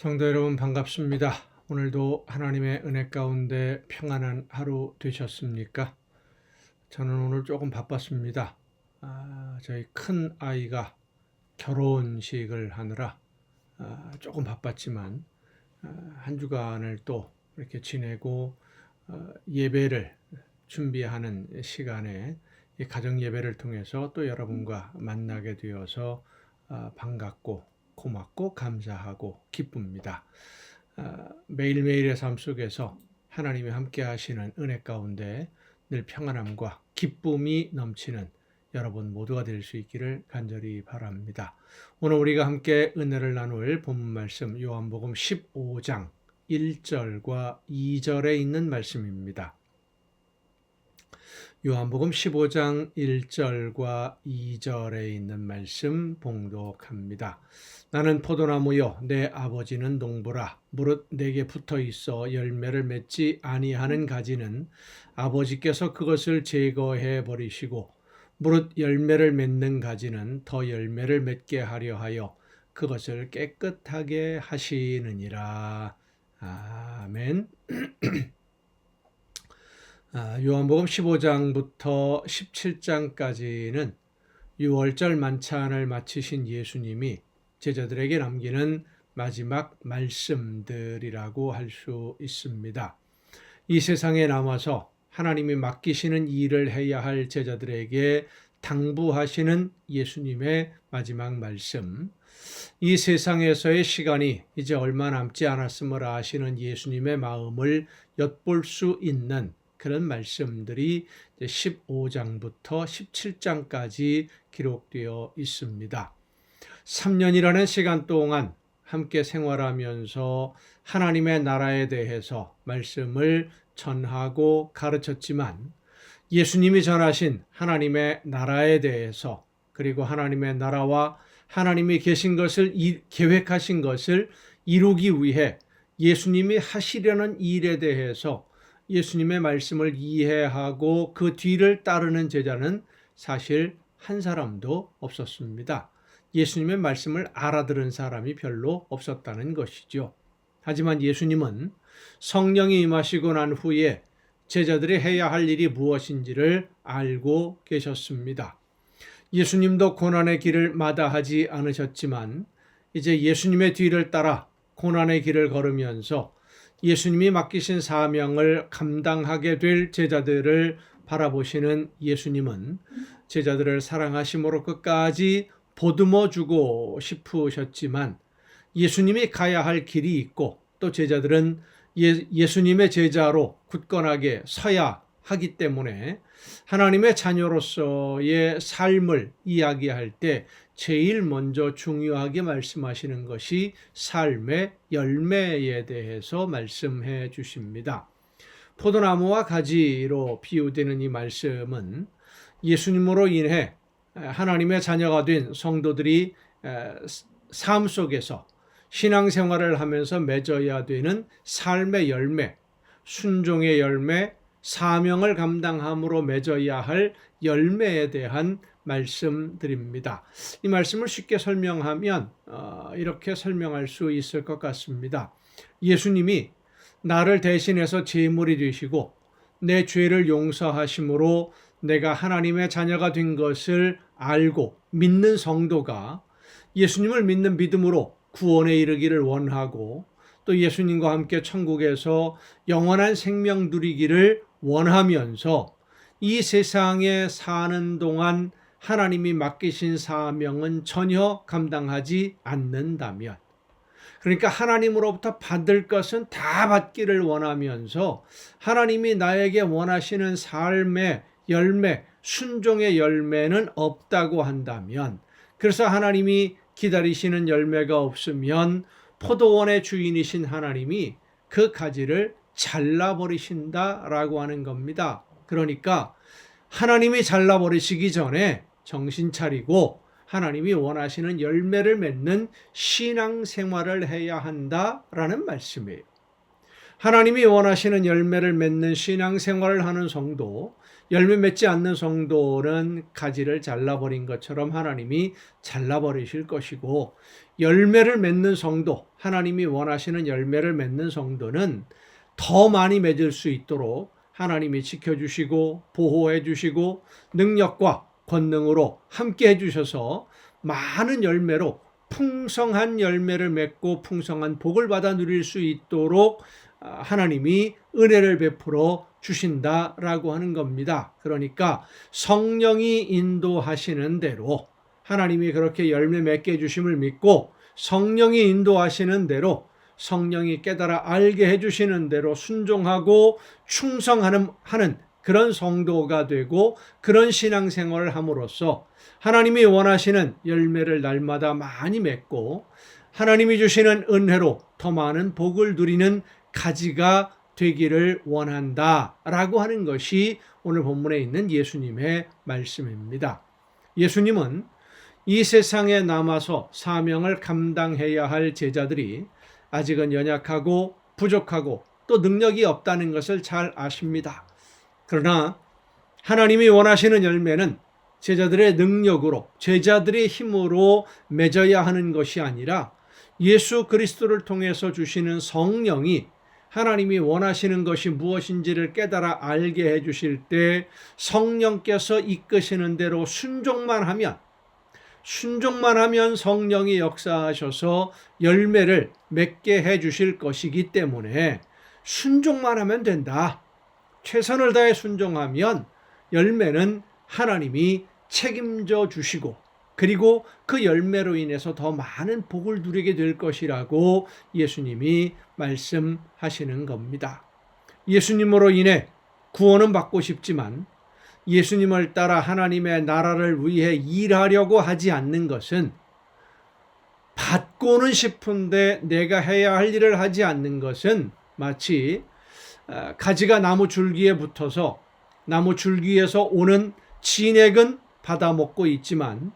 성도 여러분 반갑습니다. 오늘도 하나님의 은혜 가운데 평안한 하루 되셨습니까? 저는 오늘 조금 바빴습니다. 저희 큰 아이가 결혼식을 하느라 조금 바빴지만 한 주간을 또 이렇게 지내고 예배를 준비하는 시간에 이 가정 예배를 통해서 또 여러분과 만나게 되어서 반갑고 고맙고 감사하고 기쁩니다. 매일매일의 삶 속에서 하나님이 함께 하시는 은혜 가운데 늘 평안함과 기쁨이 넘치는 여러분 모두가 될 수 있기를 간절히 바랍니다. 오늘 우리가 함께 은혜를 나눌 본문 말씀 요한복음 15장 1절과 2절에 있는 말씀입니다. 요한복음 15장 1절과 2절에 있는 말씀 봉독합니다. 나는 포도나무요 내 아버지는 농부라. 무릇 내게 붙어 있어 열매를 맺지 아니하는 가지는 아버지께서 그것을 제거해 버리시고 무릇 열매를 맺는 가지는 더 열매를 맺게 하려 하여 그것을 깨끗하게 하시느니라. 아멘. 요한복음 15장부터 17장까지는 유월절 만찬을 마치신 예수님이 제자들에게 남기는 마지막 말씀들이라고 할 수 있습니다. 이 세상에 남아서 하나님이 맡기시는 일을 해야 할 제자들에게 당부하시는 예수님의 마지막 말씀, 이 세상에서의 시간이 이제 얼마 남지 않았음을 아시는 예수님의 마음을 엿볼 수 있는 그런 말씀들이 15장부터 17장까지 기록되어 있습니다. 3년이라는 시간 동안 함께 생활하면서 하나님의 나라에 대해서 말씀을 전하고 가르쳤지만 예수님이 전하신 하나님의 나라에 대해서 그리고 하나님의 나라와 하나님이 계신 것을 계획하신 것을 이루기 위해 예수님이 하시려는 일에 대해서 예수님의 말씀을 이해하고 그 뒤를 따르는 제자는 사실 한 사람도 없었습니다. 예수님의 말씀을 알아들은 사람이 별로 없었다는 것이죠. 하지만 예수님은 성령이 임하시고 난 후에 제자들이 해야 할 일이 무엇인지를 알고 계셨습니다. 예수님도 고난의 길을 마다하지 않으셨지만 이제 예수님의 뒤를 따라 고난의 길을 걸으면서 예수님이 맡기신 사명을 감당하게 될 제자들을 바라보시는 예수님은 제자들을 사랑하심으로 끝까지 보듬어주고 싶으셨지만 예수님이 가야 할 길이 있고 또 제자들은 예수님의 제자로 굳건하게 서야 하기 때문에 하나님의 자녀로서의 삶을 이야기할 때 제일 먼저 중요하게 말씀하시는 것이 삶의 열매에 대해서 말씀해 주십니다. 포도나무와 가지로 비유되는 이 말씀은 예수님으로 인해 하나님의 자녀가 된 성도들이 삶 속에서 신앙생활을 하면서 맺어야 되는 삶의 열매, 순종의 열매, 사명을 감당함으로 맺어야 할 열매에 대한 말씀드립니다. 이 말씀을 쉽게 설명하면 이렇게 설명할 수 있을 것 같습니다. 예수님이 나를 대신해서 제물이 되시고 내 죄를 용서하심으로 내가 하나님의 자녀가 된 것을 알고 믿는 성도가 예수님을 믿는 믿음으로 구원에 이르기를 원하고 또 예수님과 함께 천국에서 영원한 생명 누리기를 원하면서 이 세상에 사는 동안 하나님이 맡기신 사명은 전혀 감당하지 않는다면, 그러니까 하나님으로부터 받을 것은 다 받기를 원하면서 하나님이 나에게 원하시는 삶의 열매, 순종의 열매는 없다고 한다면, 그래서 하나님이 기다리시는 열매가 없으면 포도원의 주인이신 하나님이 그 가지를 잘라버리신다라고 하는 겁니다. 그러니까 하나님이 잘라버리시기 전에 정신 차리고 하나님이 원하시는 열매를 맺는 신앙생활을 해야 한다라는 말씀이에요. 하나님이 원하시는 열매를 맺는 신앙생활을 하는 성도, 열매 맺지 않는 성도는 가지를 잘라버린 것처럼 하나님이 잘라버리실 것이고, 열매를 맺는 성도, 하나님이 원하시는 열매를 맺는 성도는 더 많이 맺을 수 있도록 하나님이 지켜주시고 보호해 주시고 능력과 권능으로 함께 해주셔서 많은 열매로 풍성한 열매를 맺고 풍성한 복을 받아 누릴 수 있도록 하나님이 은혜를 베풀어 주신다라고 하는 겁니다. 그러니까 성령이 인도하시는 대로, 하나님이 그렇게 열매 맺게 해주심을 믿고 성령이 인도하시는 대로, 성령이 깨달아 알게 해주시는 대로 순종하고 충성하는 그런 성도가 되고 그런 신앙생활을 함으로써 하나님이 원하시는 열매를 날마다 많이 맺고 하나님이 주시는 은혜로 더 많은 복을 누리는 가지가 되기를 원한다라고 하는 것이 오늘 본문에 있는 예수님의 말씀입니다. 예수님은 이 세상에 남아서 사명을 감당해야 할 제자들이 아직은 연약하고 부족하고 또 능력이 없다는 것을 잘 아십니다. 그러나 하나님이 원하시는 열매는 제자들의 능력으로, 제자들의 힘으로 맺어야 하는 것이 아니라 예수 그리스도를 통해서 주시는 성령이 하나님이 원하시는 것이 무엇인지를 깨달아 알게 해주실 때 성령께서 이끄시는 대로 순종만 하면 성령이 역사하셔서 열매를 맺게 해주실 것이기 때문에 순종만 하면 된다. 최선을 다해 순종하면 열매는 하나님이 책임져 주시고 그리고 그 열매로 인해서 더 많은 복을 누리게 될 것이라고 예수님이 말씀하시는 겁니다. 예수님으로 인해 구원은 받고 싶지만 예수님을 따라 하나님의 나라를 위해 일하려고 하지 않는 것은, 받고는 싶은데 내가 해야 할 일을 하지 않는 것은 마치 가지가 나무 줄기에 붙어서 나무 줄기에서 오는 진액은 받아먹고 있지만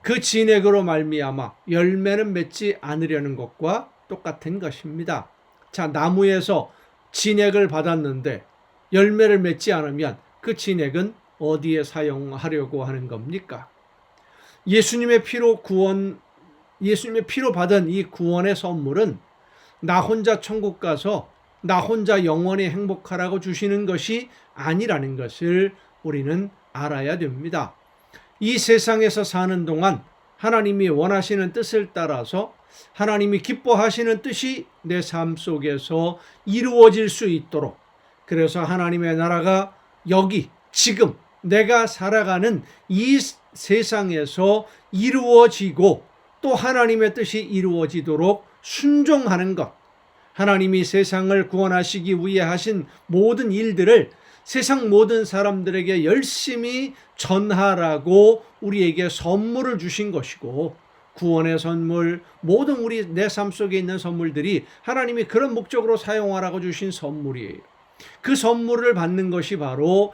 그 진액으로 말미암아 열매는 맺지 않으려는 것과 똑같은 것입니다. 자, 나무에서 진액을 받았는데 열매를 맺지 않으면 그 진액은 어디에 사용하려고 하는 겁니까? 예수님의 피로 받은 이 구원의 선물은 나 혼자 천국 가서 나 혼자 영원히 행복하라고 주시는 것이 아니라는 것을 우리는 알아야 됩니다. 이 세상에서 사는 동안 하나님이 원하시는 뜻을 따라서 하나님이 기뻐하시는 뜻이 내 삶 속에서 이루어질 수 있도록, 그래서 하나님의 나라가 여기 지금 내가 살아가는 이 세상에서 이루어지고 또 하나님의 뜻이 이루어지도록 순종하는 것, 하나님이 세상을 구원하시기 위해 하신 모든 일들을 세상 모든 사람들에게 열심히 전하라고 우리에게 선물을 주신 것이고, 구원의 선물, 모든 우리 내 삶 속에 있는 선물들이 하나님이 그런 목적으로 사용하라고 주신 선물이에요. 그 선물을 받는 것이 바로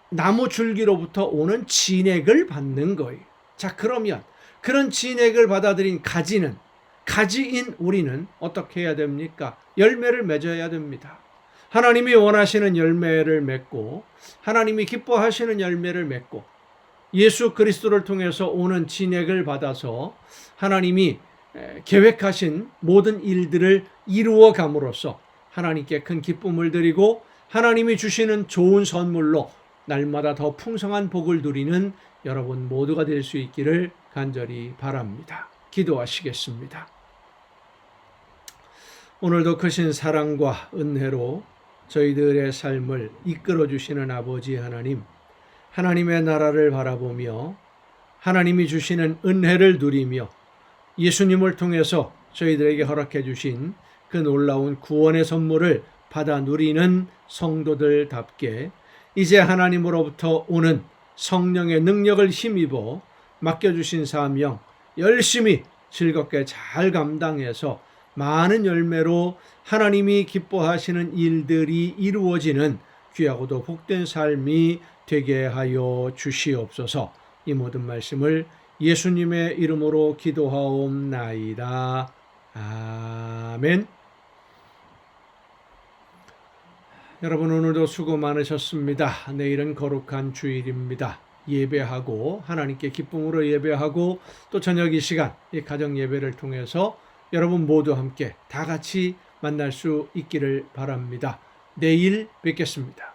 나무 줄기로부터 오는 진액을 받는 거예요. 자, 그러면 그런 진액을 받아들인 가지인 우리는 어떻게 해야 됩니까? 열매를 맺어야 됩니다. 하나님이 원하시는 열매를 맺고 하나님이 기뻐하시는 열매를 맺고 예수 그리스도를 통해서 오는 진액을 받아서 하나님이 계획하신 모든 일들을 이루어 감으로써 하나님께 큰 기쁨을 드리고 하나님이 주시는 좋은 선물로 날마다 더 풍성한 복을 누리는 여러분 모두가 될 수 있기를 간절히 바랍니다. 기도하시겠습니다. 오늘도 크신 사랑과 은혜로 저희들의 삶을 이끌어 주시는 아버지 하나님, 하나님의 나라를 바라보며 하나님이 주시는 은혜를 누리며 예수님을 통해서 저희들에게 허락해 주신 그 놀라운 구원의 선물을 받아 누리는 성도들답게 이제 하나님으로부터 오는 성령의 능력을 힘입어 맡겨주신 사명 열심히 즐겁게 잘 감당해서 많은 열매로 하나님이 기뻐하시는 일들이 이루어지는 귀하고도 복된 삶이 되게 하여 주시옵소서. 이 모든 말씀을 예수님의 이름으로 기도하옵나이다. 아멘. 여러분 오늘도 수고 많으셨습니다. 내일은 거룩한 주일입니다. 예배하고 하나님께 기쁨으로 예배하고 또 저녁 이 시간 이 가정 예배를 통해서 여러분 모두 함께 다 같이 만날 수 있기를 바랍니다. 내일 뵙겠습니다.